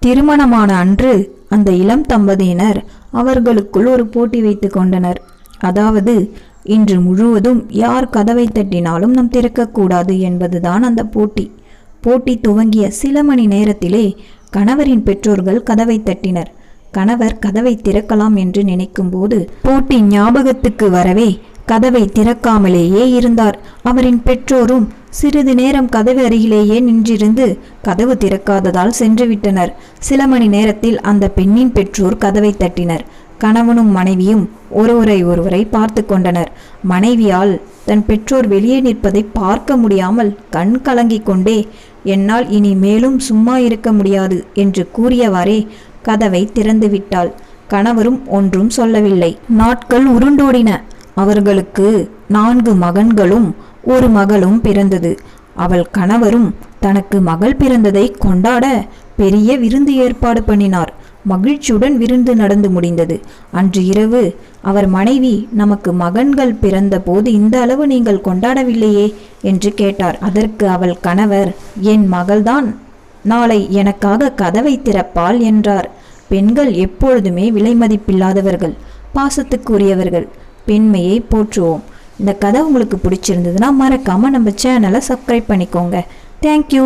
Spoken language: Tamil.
திருமணமான அன்று அந்த இளம் தம்பதியினர் அவர்களுக்குள் ஒரு போட்டி வைத்து கொண்டனர். அதாவது, இன்று முழுவதும் யார் கதவை தட்டினாலும் நாம் திறக்கக்கூடாது என்பதுதான் அந்த போட்டி. போட்டி துவங்கிய சில மணி நேரத்திலே கணவரின் பெற்றோர்கள் கதவை தட்டினர். கணவர் கதவை திறக்கலாம் என்று நினைக்கும் போது போட்டி ஞாபகத்துக்கு வரவே கதவை திறக்காமலேயே இருந்தார். அவரின் பெற்றோரும் சிறிது நேரம் கதவு அருகிலேயே நின்றிருந்து கதவு திறக்காததால் சென்றுவிட்டனர். சில மணி நேரத்தில் அந்த பெண்ணின் பெற்றோர் கதவை தட்டினர். கணவனும் மனைவியும் ஒருவரை பார்த்து கொண்டனர். மனைவியால் தன் பெற்றோர் வெளியே நிற்பதை பார்க்க முடியாமல் கண் கலங்கிக் கொண்டே, என்னால் இனி மேலும் சும்மா இருக்க முடியாது என்று கூறியவாறே கதவை திறந்து விட்டாள். கணவரும் ஒன்றும் சொல்லவில்லை. நாட்கள் உருண்டோடின. அவர்களுக்கு 4 மகன்களும் ஒரு மகளும் பிறந்தது. அவள் கணவரும் தனக்கு மகள் பிறந்ததை கொண்டாட பெரிய விருந்து ஏற்பாடு பண்ணினார். மகிழ்ச்சியுடன் விருந்து நடந்து முடிந்தது. அன்று இரவு அவர் மனைவி, நமக்கு மகன்கள் பிறந்த போது இந்த அளவு நீங்கள் கொண்டாடவில்லையே என்று கேட்டார். அதற்கு அவள் கணவர், என் மகள்தான் நாளை எனக்காக கதவை திறப்பாள் என்றார். பெண்கள் எப்பொழுதுமே விலை மதிப்பில்லாதவர்கள், பாசத்துக்குரியவர்கள். பெண்மையை போற்றுவோம். இந்த கதை உங்களுக்கு பிடிச்சிருந்ததுன்னா மறக்காம நம்ம சேனலை சப்ஸ்கிரைப் பண்ணிக்கோங்க. தேங்க்யூ.